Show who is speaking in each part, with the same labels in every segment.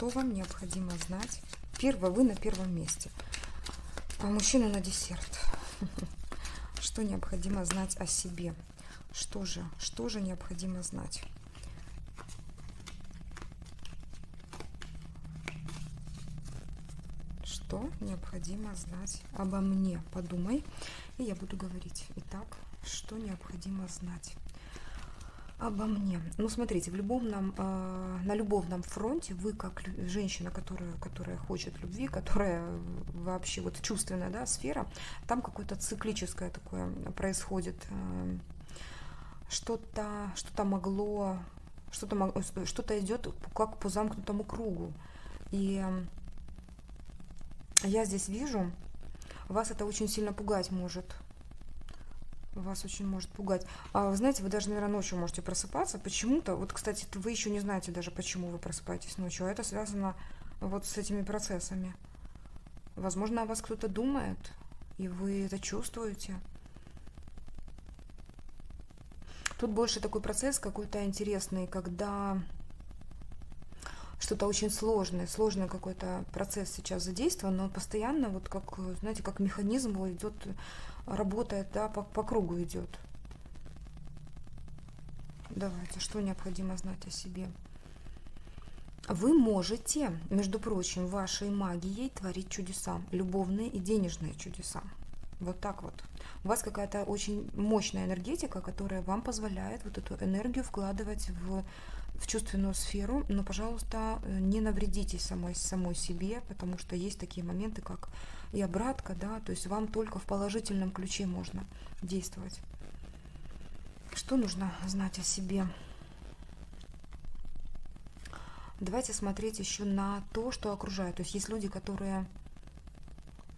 Speaker 1: что вам необходимо знать? Первое, вы на первом месте, а мужчина на десерт. Что необходимо знать о себе? Что же необходимо знать? Что необходимо знать обо мне? Подумай, и я буду говорить. Итак, что необходимо знать обо мне? Ну, смотрите, на любовном фронте вы, как женщина, которая хочет любви, которая вообще вот чувственная, да, сфера, там какое-то циклическое такое происходит, что-то идет как по замкнутому кругу. И я здесь вижу, вас это очень сильно пугать может. Вас очень может пугать. Вы знаете, вы даже, наверное, ночью можете просыпаться. Почему-то, вот, кстати, вы еще не знаете даже, почему вы просыпаетесь ночью. А это связано вот с этими процессами. Возможно, о вас кто-то думает, и вы это чувствуете. Тут больше такой процесс какой-то интересный, когда что-то очень сложный какой-то процесс сейчас задействован, но постоянно, вот как, знаете, как механизм идет, работает, да, по кругу идет. Давайте, что необходимо знать о себе? Вы можете, между прочим, вашей магией творить чудеса, любовные и денежные чудеса. Вот так вот. У вас какая-то очень мощная энергетика, которая вам позволяет вот эту энергию вкладывать в чувственную сферу, но, пожалуйста, не навредите самой себе, потому что есть такие моменты, как и обратка, да, то есть вам только в положительном ключе можно действовать. Что нужно знать о себе? Давайте смотреть еще на то, что окружает. То есть есть люди, которые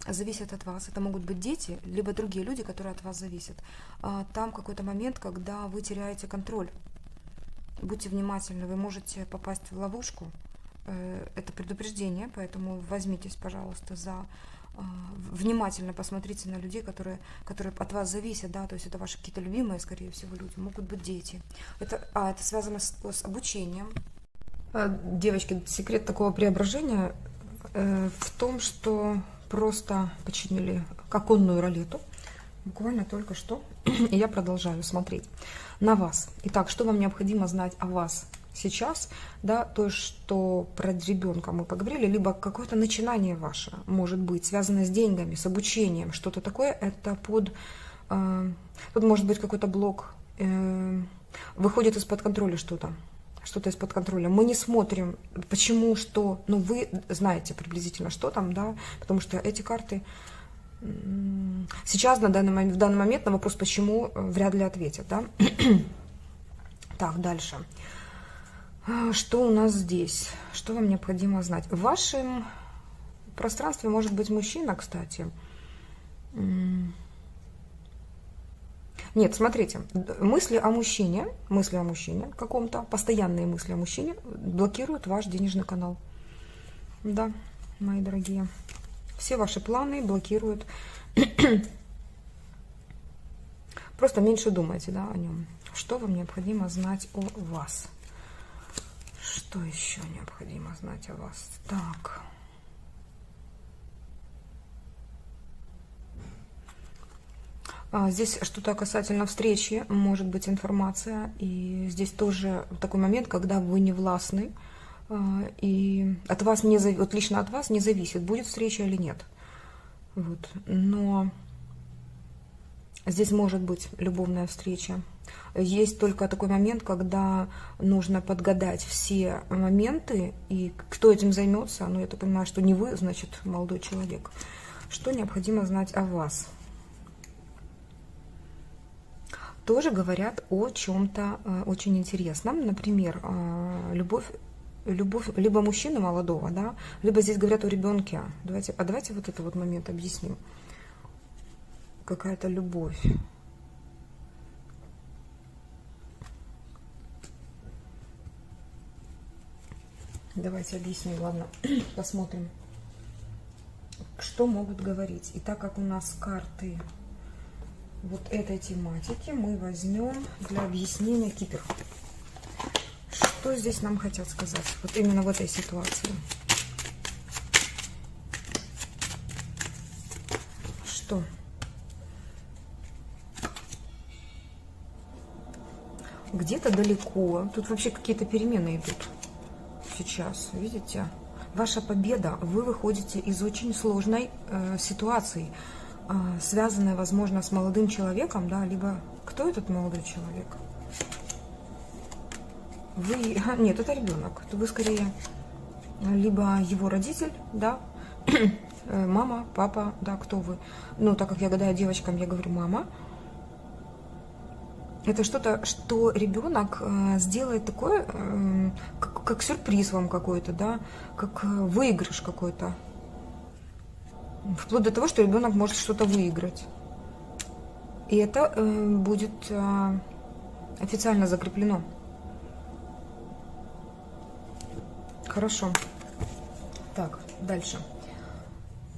Speaker 1: зависят от вас. Это могут быть дети, либо другие люди, которые от вас зависят. Там какой-то момент, когда вы теряете контроль. Будьте внимательны, вы можете попасть в ловушку. Это предупреждение, поэтому возьмитесь, пожалуйста, внимательно посмотрите на людей, которые от вас зависят, да, то есть это ваши какие-то любимые, скорее всего, люди, могут быть дети. Это связано с обучением. Девочки, секрет такого преображения в том, что просто починили оконную ролету. Буквально только что. И я продолжаю смотреть на вас. Итак, что вам необходимо знать о вас сейчас? Да, то, что про ребенка мы поговорили, либо какое-то начинание ваше, может быть, связанное с деньгами, с обучением, что-то такое, это тут может быть какой-то блок, выходит из-под контроля что-то из-под контроля. Мы не смотрим, почему, что, ну, вы знаете приблизительно, что там, да, потому что эти карты сейчас, в данный момент на вопрос «почему» вряд ли ответят, да. Так, дальше. Что у нас здесь? Что вам необходимо знать? В вашем пространстве может быть мужчина, кстати. Нет, смотрите, мысли о мужчине каком-то, постоянные мысли о мужчине блокируют ваш денежный канал. Да, мои дорогие. Все ваши планы блокируют. Просто меньше думайте, да, о нем. Что вам необходимо знать о вас? Что еще необходимо знать о вас? Так. Здесь что-то касательно встречи, может быть информация. И здесь тоже такой момент, когда вы не властны. И от вас вот лично от вас не зависит, будет встреча или нет. Вот. Но здесь может быть любовная встреча. Есть только такой момент, когда нужно подгадать все моменты, и кто этим займется, ну, я так понимаю, что не вы, значит, молодой человек. Что необходимо знать о вас? Тоже говорят о чем-то очень интересном. Например, любовь либо мужчины молодого, да, либо здесь говорят о ребенке. Давайте вот этот вот момент объясним. Какая-то любовь. Давайте объясним, ладно, посмотрим, что могут говорить. И так как у нас карты вот этой тематики, мы возьмем для объяснения Кипр. Что здесь нам хотят сказать? Вот именно в этой ситуации. Что? Где-то далеко. Тут вообще какие-то перемены идут сейчас. Видите? Ваша победа. Вы выходите из очень сложной ситуации, связанной, возможно, с молодым человеком, да, либо кто этот молодой человек? Вы, нет, это ребенок. Вы скорее либо его родитель, да, мама, папа, да, кто вы. Ну, так как я гадаю девочкам, я говорю мама. Это что-то, что ребенок сделает такое, как сюрприз вам какой-то, да, как выигрыш какой-то. Вплоть до того, что ребенок может что-то выиграть. И это будет официально закреплено. Хорошо. Так, дальше.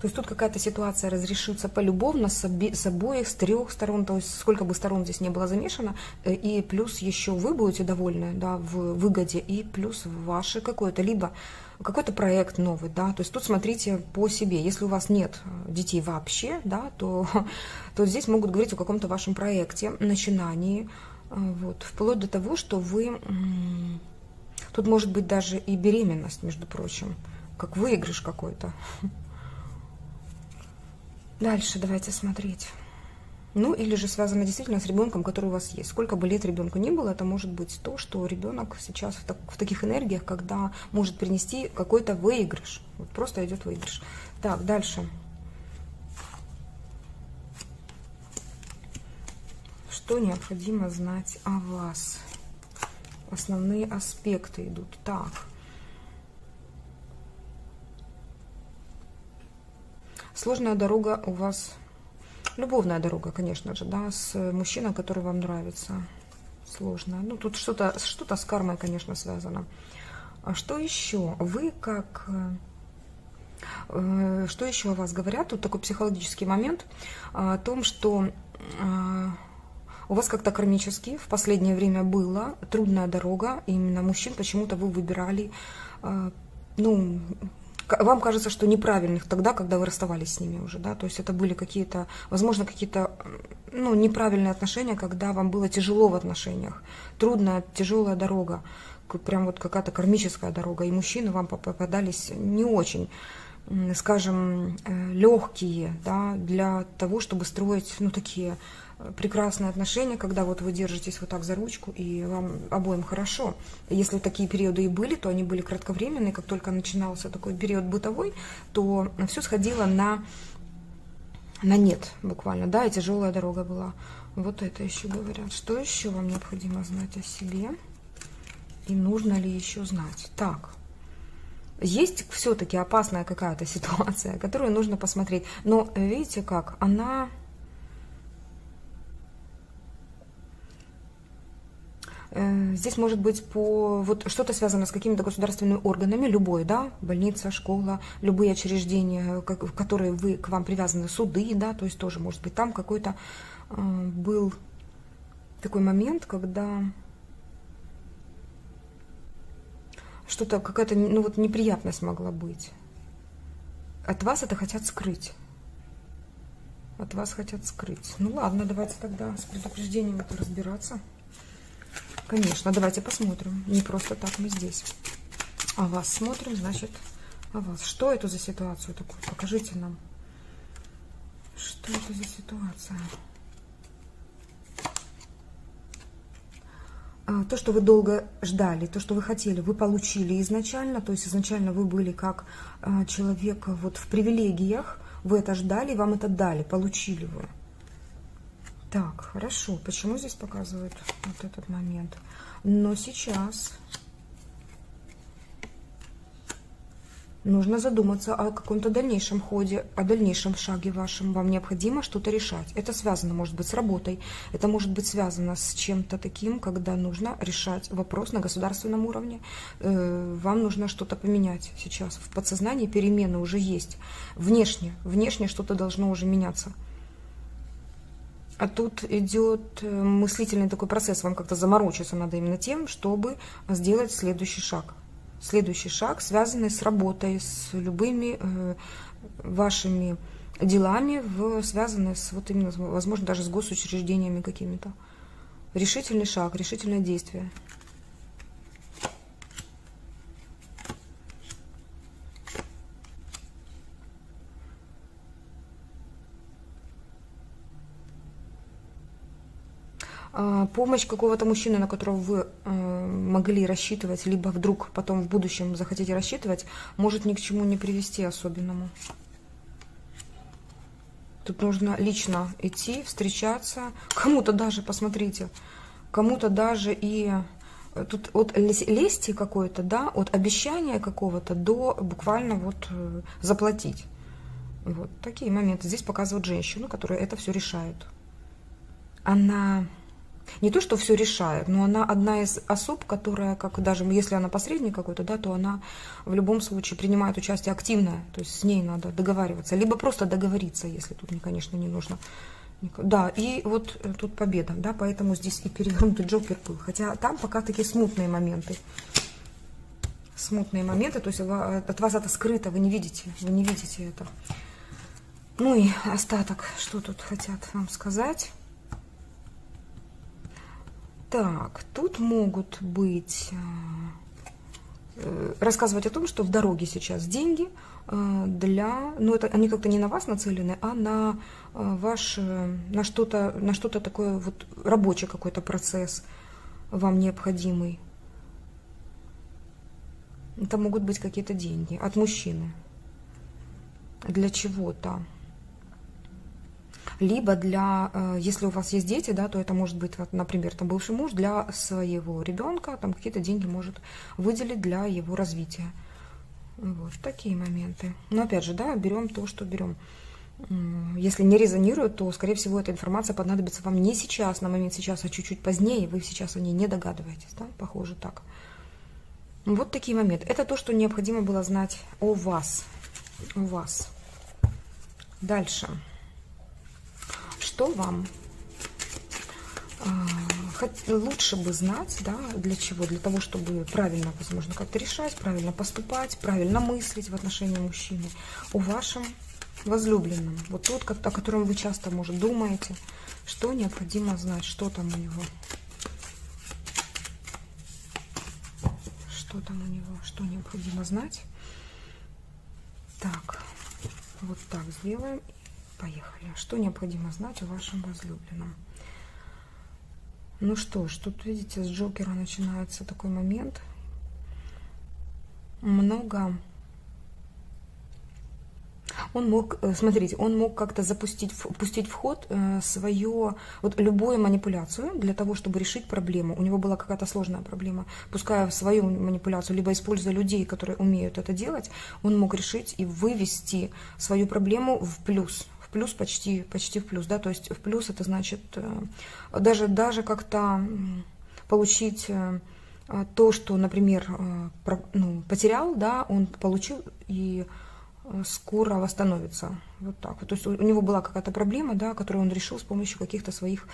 Speaker 1: То есть тут какая-то ситуация разрешится полюбовно с обоих, с 3 сторон, то есть сколько бы сторон здесь не было замешано, и плюс еще вы будете довольны, да, в выгоде, и плюс ваше какое-то, либо какой-то проект новый, да, то есть тут смотрите по себе. Если у вас нет детей вообще, да, то здесь могут говорить о каком-то вашем проекте, начинании, вот, вплоть до того, что вы... Тут может быть даже и беременность, между прочим, как выигрыш какой-то. Дальше давайте смотреть. Ну, или же связано действительно с ребенком, который у вас есть. Сколько бы лет ребенку ни было, это может быть то, что ребенок сейчас в таких энергиях, когда может принести какой-то выигрыш. Вот просто идет выигрыш. Так, дальше. Что необходимо знать о вас? Основные аспекты идут. Так. Сложная дорога у вас, любовная дорога, конечно же, да, с мужчиной, который вам нравится. Сложная. Ну, тут что-то с кармой, конечно, связано. А что еще? Вы как... Что еще о вас говорят? Тут такой психологический момент о том, что у вас как-то кармически в последнее время была трудная дорога. Именно мужчин почему-то вы выбирали, ну... Вам кажется, что неправильных тогда, когда вы расставались с ними уже, да, то есть это были какие-то, возможно, какие-то, ну, неправильные отношения, когда вам было тяжело в отношениях, трудная, тяжелая дорога, прям вот какая-то кармическая дорога, и мужчины вам попадались не очень, скажем, легкие, да, для того, чтобы строить, ну, такие прекрасные отношения, когда вот вы держитесь вот так за ручку, и вам обоим хорошо. Если такие периоды и были, то они были кратковременные. Как только начинался такой период бытовой, то все сходило на нет буквально, да, и тяжелая дорога была. Вот это еще говорят. Что еще вам необходимо знать о себе? И нужно ли еще знать? Так, есть все-таки опасная какая-то ситуация, которую нужно посмотреть. Но видите как, она... Здесь может быть вот что-то связано с какими-то государственными органами, любой, да, больница, школа, любые учреждения, в которые к вам привязаны, суды, да, то есть тоже может быть там какой-то был такой момент, когда что-то, какая-то, ну вот неприятность могла быть. От вас это хотят скрыть. От вас хотят скрыть. Ну ладно, давайте тогда с предупреждением это разбираться. Конечно, давайте посмотрим. Не просто так мы здесь. А вас смотрим, значит, а вас. Что это за ситуацию такую? Покажите нам. Что это за ситуация? То, что вы долго ждали, то, что вы хотели, вы получили изначально. То есть изначально вы были как человек вот в привилегиях. Вы это ждали, вам это дали, получили вы. Так, хорошо. Почему здесь показывают вот этот момент? Но сейчас нужно задуматься о каком-то дальнейшем ходе, о дальнейшем шаге вашем. Вам необходимо что-то решать. Это связано, может быть, с работой. Это может быть связано с чем-то таким, когда нужно решать вопрос на государственном уровне. Вам нужно что-то поменять сейчас. В подсознании перемены уже есть. Внешне что-то должно уже меняться. А тут идет мыслительный такой процесс, вам как-то заморочиться надо именно тем, чтобы сделать следующий шаг. Следующий шаг, связанный с работой, с любыми вашими делами, связанные с вот именно, возможно, даже с госучреждениями какими-то. Решительный шаг, решительное действие. Помощь какого-то мужчины, на которого вы могли рассчитывать, либо вдруг потом в будущем захотите рассчитывать, может ни к чему не привести особенному. Тут нужно лично идти, встречаться, кому-то даже, посмотрите, кому-то даже и тут от лести какой-то, да, от обещания какого-то до буквально вот заплатить. Вот такие моменты. Здесь показывают женщину, которая это все решает. Она не то, что все решает, но она одна из особ, которая, как даже если она посредник какой-то, да, то она в любом случае принимает участие активное, то есть с ней надо договариваться, либо просто договориться, если тут, конечно, не нужно. Да, и вот тут победа, да, поэтому здесь и перевернутый Джокер был, хотя там пока такие смутные моменты. Смутные моменты, то есть от вас это скрыто, вы не видите это. Ну и остаток, что тут хотят вам сказать. Так, тут могут быть, рассказывать о том, что в дороге сейчас деньги для, ну это они как-то не на вас нацелены, а на ваш, на что-то такое вот рабочий какой-то процесс вам необходимый. Это могут быть какие-то деньги от мужчины для чего-то. Либо для, если у вас есть дети, да, то это может быть, например, там бывший муж для своего ребенка, там какие-то деньги может выделить для его развития. Вот такие моменты. Но опять же, да, берем то, что берем. Если не резонирует, то, скорее всего, эта информация понадобится вам не сейчас, на момент сейчас, а чуть-чуть позднее. Вы сейчас о ней не догадываетесь, да, похоже так. Вот такие моменты. Это то, что необходимо было знать о вас. Дальше. Что вам лучше бы знать, да, для чего? Для того, чтобы правильно, возможно, как-то решать, правильно поступать, правильно мыслить в отношении мужчины, о вашем возлюбленном. Вот тот, о котором вы часто, может, думаете, что необходимо знать, что там у него. Что там у него, что необходимо знать. Так, вот так сделаем. Поехали. Что необходимо знать о вашем возлюбленном? Ну что ж, тут, видите, с Джокера начинается такой момент. Много. Он мог, смотрите, он мог как-то пустить в ход свою, вот любую манипуляцию для того, чтобы решить проблему. У него была какая-то сложная проблема. Пуская свою манипуляцию, либо используя людей, которые умеют это делать, он мог решить и вывести свою проблему в плюс. Плюс почти в плюс, да, то есть в плюс это значит даже как-то получить то, что, например, потерял, да, он получил и скоро восстановится, вот так вот. То есть у него была какая-то проблема, да, которую он решил с помощью каких-то своих,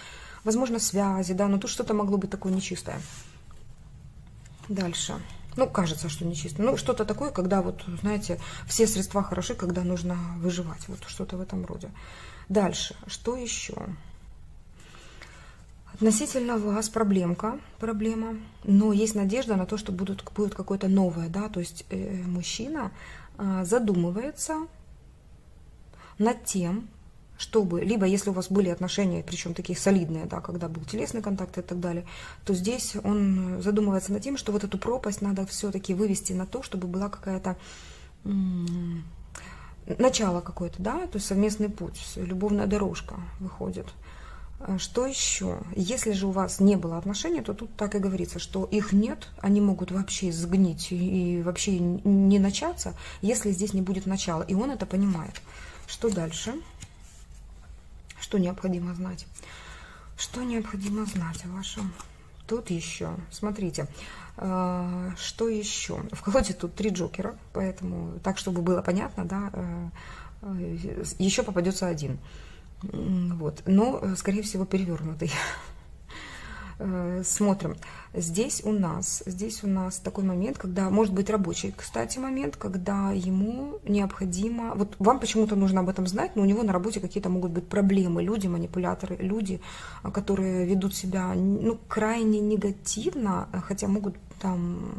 Speaker 1: возможно, связей, да, но тут что-то могло быть такое нечистое. Дальше. Ну, кажется, что нечисто. Ну, что-то такое, когда вот, знаете, все средства хороши, когда нужно выживать. Вот что-то в этом роде. Дальше. Что еще? Относительно вас проблема, но есть надежда на то, что будет какое-то новое, да, то есть мужчина задумывается над тем, чтобы, либо если у вас были отношения, причем такие солидные, да, когда был телесный контакт и так далее, то здесь он задумывается над тем, что вот эту пропасть надо все-таки вывести на то, чтобы была какая-то начало какое-то, да, то есть совместный путь, любовная дорожка выходит. Что еще? Если же у вас не было отношений, то тут так и говорится, что их нет, они могут вообще сгнить и вообще не начаться, если здесь не будет начала, и он это понимает. Что дальше? Что необходимо знать? Что необходимо знать о вашем? Тут еще, смотрите, что еще? В колоде тут 3 джокера, поэтому так, чтобы было понятно, да, еще попадется один. Вот. Но, скорее всего, перевернутый. Смотрим. Здесь у нас такой момент, когда, может быть, рабочий, кстати, момент, когда ему необходимо, вот вам почему-то нужно об этом знать, но у него на работе какие-то могут быть проблемы, люди, манипуляторы, люди, которые ведут себя, ну, крайне негативно, хотя могут там,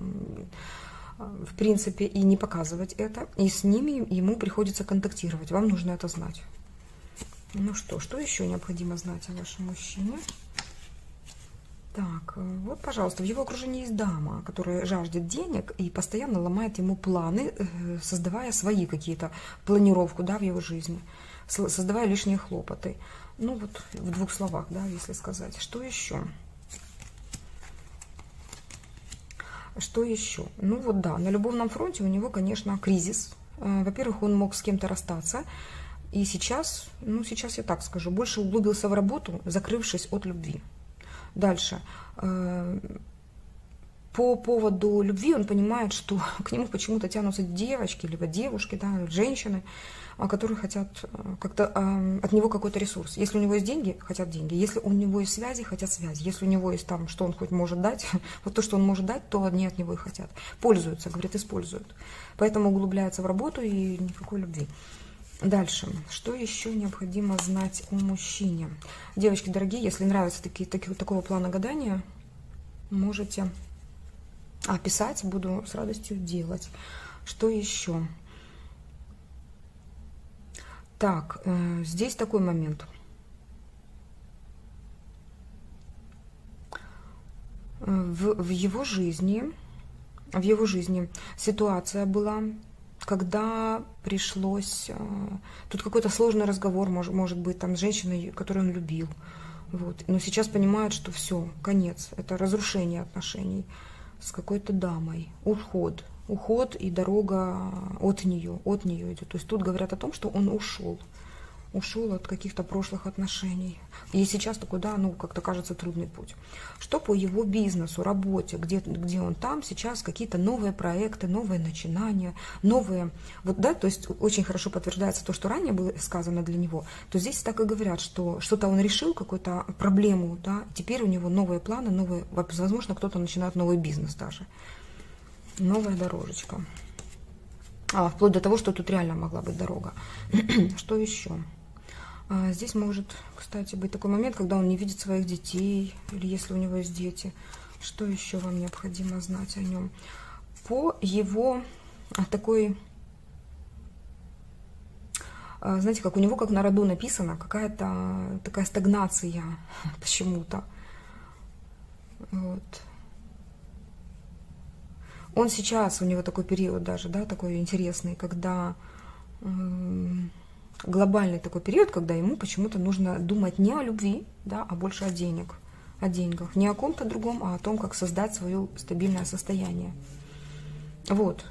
Speaker 1: в принципе, и не показывать это, и с ними ему приходится контактировать, вам нужно это знать. Ну что еще необходимо знать о вашем мужчине? Так, вот, пожалуйста, в его окружении есть дама, которая жаждет денег и постоянно ломает ему планы, создавая свои какие-то планировку, да, в его жизни, создавая лишние хлопоты. Ну вот в двух словах, да, если сказать. Что еще? Что еще? Ну вот да, на любовном фронте у него, конечно, кризис. Во-первых, он мог с кем-то расстаться. И сейчас, ну сейчас я так скажу, больше углубился в работу, закрывшись от любви. Дальше. По поводу любви он понимает, что к нему почему-то тянутся девочки, либо девушки, да, женщины, которые хотят как-то от него какой-то ресурс. Если у него есть деньги, хотят деньги. Если у него есть связи, хотят связи. Если у него есть там, что он хоть может дать, вот то, что он может дать, то они от него и хотят. Пользуются, говорят, используют. Поэтому углубляется в работу и никакой любви. Дальше. Что еще необходимо знать о мужчине? Девочки дорогие, если нравятся такого плана гадания, можете писать, буду с радостью делать. Что еще? Так, здесь такой момент. В его жизни ситуация была, когда пришлось, тут какой-то сложный разговор, может быть, там с женщиной, которую он любил, вот. Но сейчас понимает, что все, конец, это разрушение отношений с какой-то дамой, уход и дорога от нее идет. То есть тут говорят о том, что он ушел от каких-то прошлых отношений. И сейчас такой, да, ну, как-то кажется, трудный путь. Что по его бизнесу, работе, где он там, сейчас какие-то новые проекты, новые начинания, новые, вот, да, то есть очень хорошо подтверждается то, что ранее было сказано для него, то здесь так и говорят, что что-то он решил, какую-то проблему, да, теперь у него новые планы, новые, возможно, кто-то начинает новый бизнес даже, новая дорожечка. Вплоть до того, что тут реально могла быть дорога. Что еще? Здесь может, кстати, быть такой момент, когда он не видит своих детей, или если у него есть дети. Что еще вам необходимо знать о нем? По его такой, знаете, как у него, как на роду написано, какая-то такая стагнация почему-то. Вот. Он сейчас, у него такой период даже, да, такой интересный, когда глобальный такой период, когда ему почему-то нужно думать не о любви, да, а больше о деньгах. Не о ком-то другом, а о том, как создать свое стабильное состояние. Вот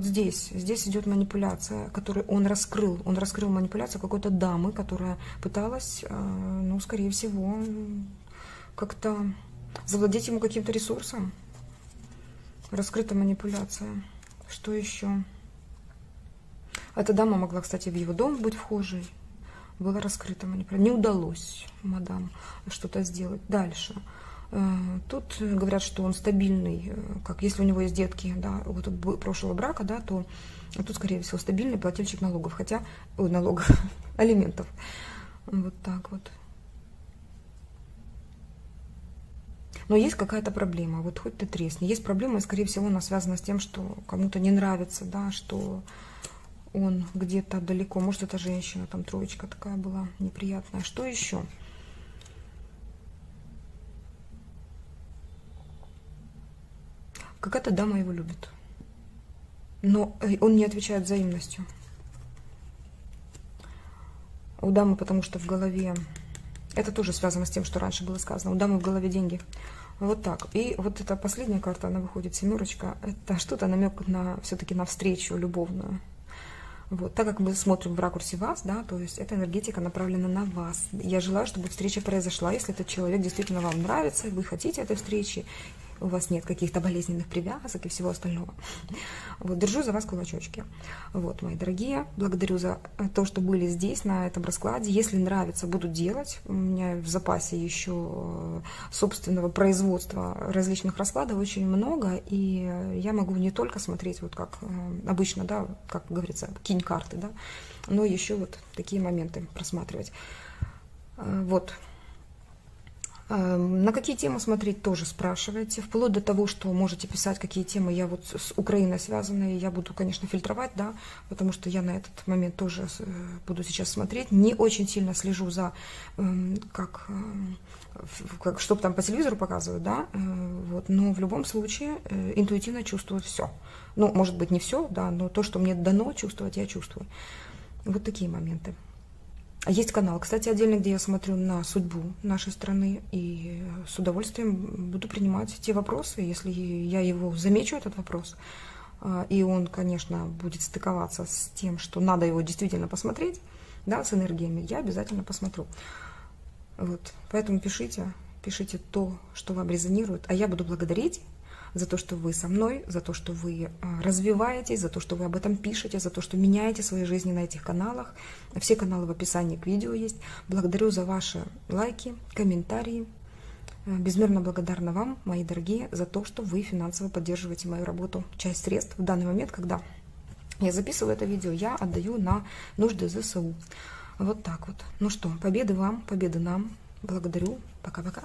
Speaker 1: здесь идет манипуляция, которую он раскрыл. Он раскрыл манипуляцию какой-то дамы, которая пыталась, ну, скорее всего, как-то завладеть ему каким-то ресурсом. Раскрыта манипуляция. Что еще? Эта дама могла, кстати, в его дом быть вхожей. Была раскрыта манипуляция. Не удалось мадам что-то сделать. Дальше. Тут говорят, что он стабильный, как если у него есть детки, да, вот от прошлого брака, да, то тут, скорее всего, стабильный плательщик налогов, хотя, алиментов. Вот так вот. Но есть какая-то проблема, вот хоть ты тресни. Есть проблема, и, скорее всего, она связана с тем, что кому-то не нравится, да, что он где-то далеко. Может, это женщина, там троечка такая была неприятная. Что еще? Какая-то дама его любит, но он не отвечает взаимностью. У дамы, потому что в голове... Это тоже связано с тем, что раньше было сказано. У дамы в голове деньги. Вот так. И вот эта последняя карта, она выходит, семерочка. Это что-то намек на все-таки на встречу любовную. Вот. Так как мы смотрим в ракурсе вас, да, то есть эта энергетика направлена на вас. Я желаю, чтобы встреча произошла, если этот человек действительно вам нравится, вы хотите этой встречи. у вас нет каких-то болезненных привязок и всего остального. Вот, держу за вас кулачочки. Вот, мои дорогие, благодарю за то, что были здесь, на этом раскладе. Если нравится, буду делать. У меня в запасе еще собственного производства различных раскладов очень много, и я могу не только смотреть, вот как обычно, да, как говорится, кинь карты, да, но еще вот такие моменты просматривать. Вот. На какие темы смотреть, тоже спрашивайте, вплоть до того, что можете писать, какие темы я вот с Украиной связаны, я буду, конечно, фильтровать, да, потому что я на этот момент тоже буду сейчас смотреть. Не очень сильно слежу за, что там по телевизору показывают, да, вот, но в любом случае интуитивно чувствую все. Ну, может быть, не все, да, но то, что мне дано чувствовать, я чувствую. Вот такие моменты. Есть канал, кстати, отдельно, где я смотрю на судьбу нашей страны, и с удовольствием буду принимать те вопросы, если я его замечу, этот вопрос, и он, конечно, будет стыковаться с тем, что надо его действительно посмотреть, да, с энергиями, я обязательно посмотрю. Вот, поэтому пишите то, что вам резонирует, а я буду благодарить за то, что вы со мной, за то, что вы развиваетесь, за то, что вы об этом пишете, за то, что меняете свои жизни на этих каналах. Все каналы в описании к видео есть. Благодарю за ваши лайки, комментарии. Безмерно благодарна вам, мои дорогие, за то, что вы финансово поддерживаете мою работу. Часть средств в данный момент, когда я записываю это видео, я отдаю на нужды ЗСУ. Вот так вот. Ну что, победы вам, победы нам. Благодарю. Пока-пока.